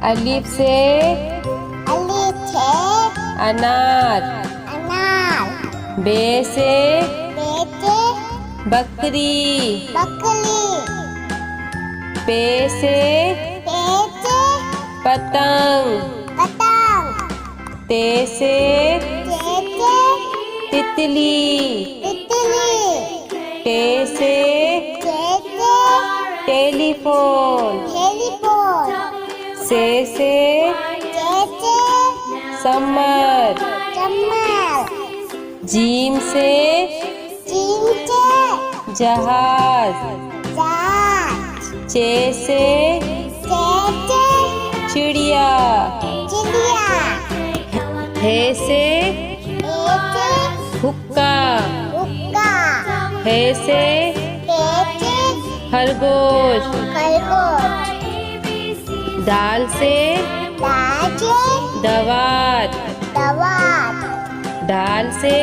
अलिफ से अनार। बे से बकरी। पे से पतंग। ते से तितली। टे से टेलीफोन। से समर। जीम से जहाज। चे से चिड़िया। हे से हुक्का। हे से खरगोश। दाल से दवात। डाल से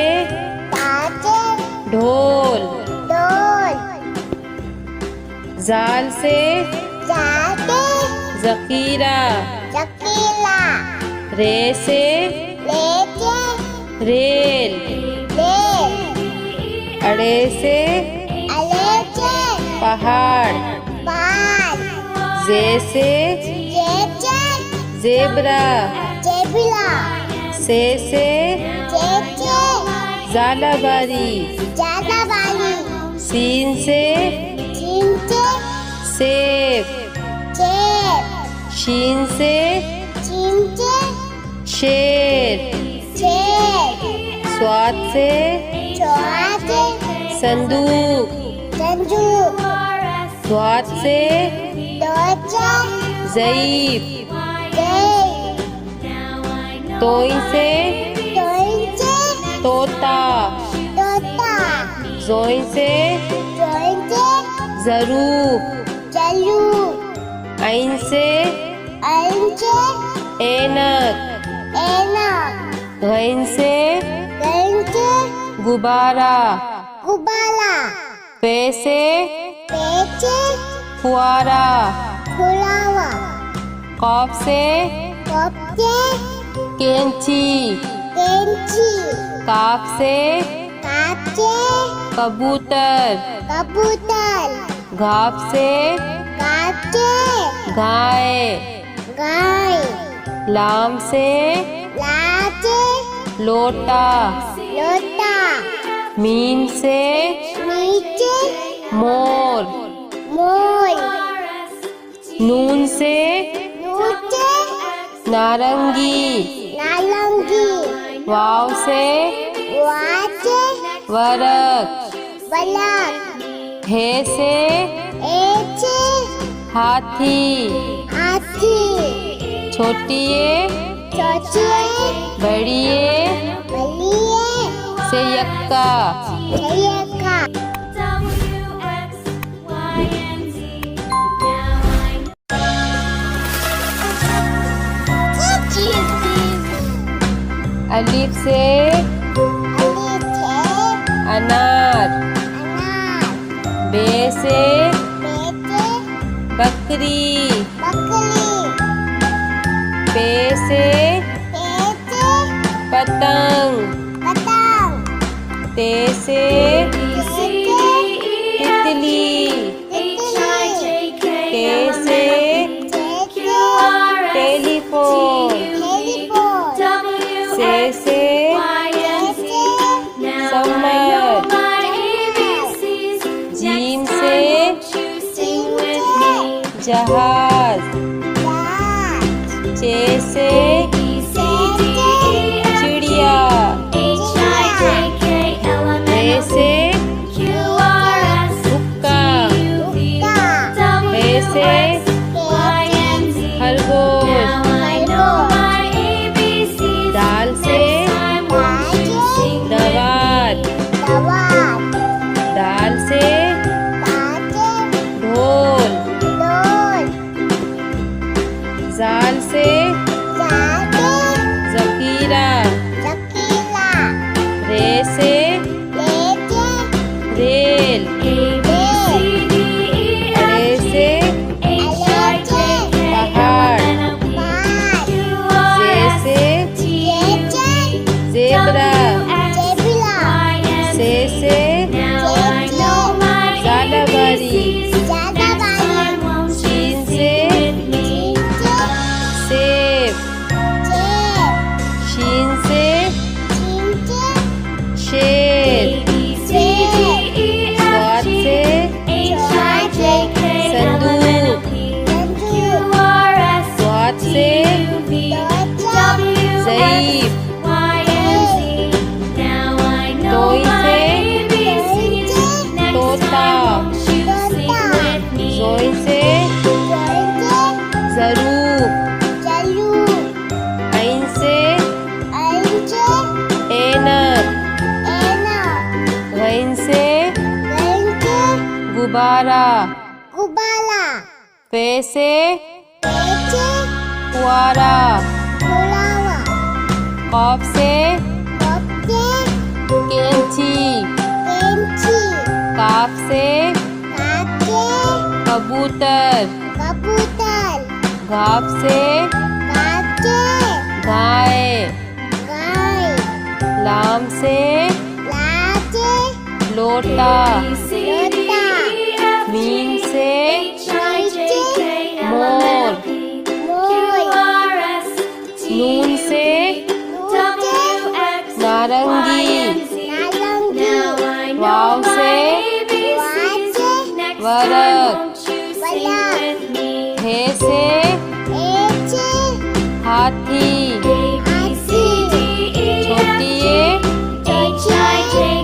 ढोल। जाल से जखीरा। रे से रेल। अड़े से पहाड़। जे से जेब्रा। से ज़ालाबारी। सीन से सेब। शीन से शेर। स्वाद से संदूक। स्वाद से ज़ईफ। तोइन से तोता। ज़ोइन से ज़रूफ। आइन से ऐनक। गैन से गुब्बारा। पे से फुआरा। कॉफ से कैंची। काफ से कबूतर। घाप से गाय। लाम से लोटा। मीम से मोर। नून से नारंगी। वाव से वरक। हे से हाथी। छोटिए बड़िए से यक्का। अलिफ से अनार। बे से बकरी। पे से पतंग। ते से तितली। टे से टेलीफोन। से समर। जीम से जहाज। चे से चिड़िया। रे से हुक्का। हे से खरगोश। दाल से दवात। डाल से ढोल। जोई से ज़रूब, ऐन से ऐनक, गैन से गुब्बारा, फे से फुआरा, कॉफ से कैंची, काफ से कबूतर, घाफ से गाय, लाम से लोटा, मीम से मोर, नून से नारंगी, वाव से वरक, हे से हाथी, छोटी ए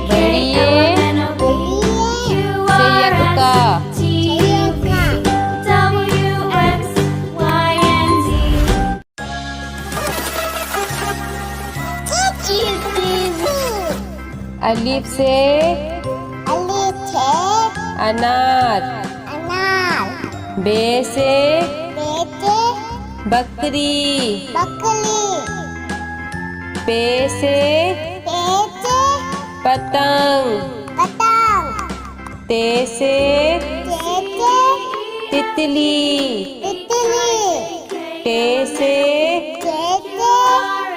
बड़ी ए से यक्का, अलिफ से अनार, बे से बकरी, पे से पतंग, ते से तितली, टे से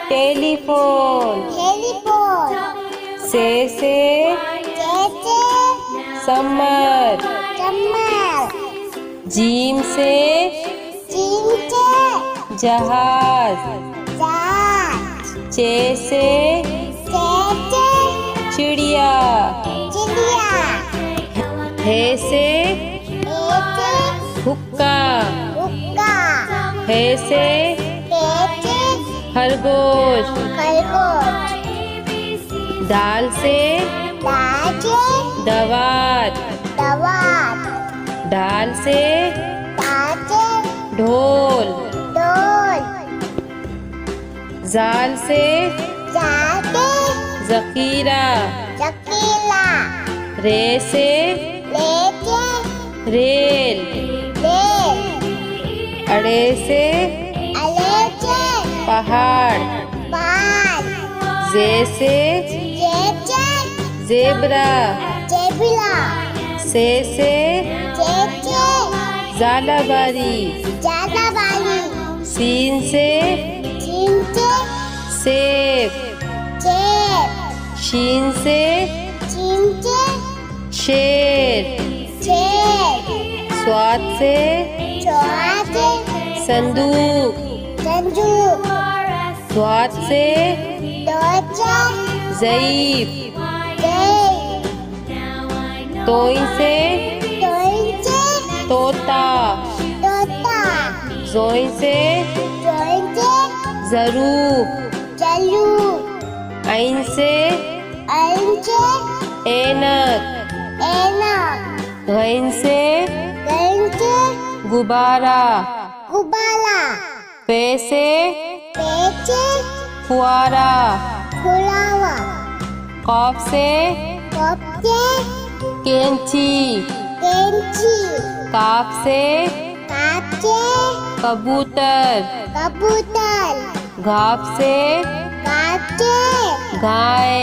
टेलीफोन, से समर, जीम से जहाज, चे से चिड़िया, हे से हुक्का, हे से खरगोश, दाल से दवात, डाल से ढोल, जाल से ज़खीरा, रे से रेल, अड़े से पहाड़, जे से ज़ेब्रा, से ज़ालाबारी, सीन से सेब, शीन से शेर, स्वाद से संदूक, द्वात से ज़ईफ, तोई से तोता, जोई से ज़रूब, ऐन से ऐनक, गैन से गुब्बारा, फे से फुआरा, कॉफ से कैंची, काफ से कबूतर, घाफ से गाय,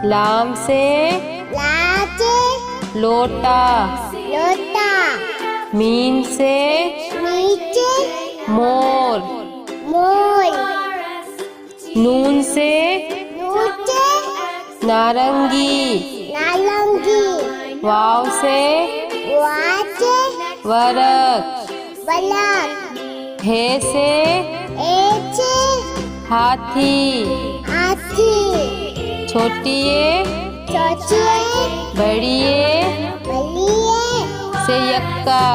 लाम से लोटा, मीम से मोर, नून से नारंगी, वाव से वरक, हे से हाथी, छोटी ए बड़ी ए से यक्का।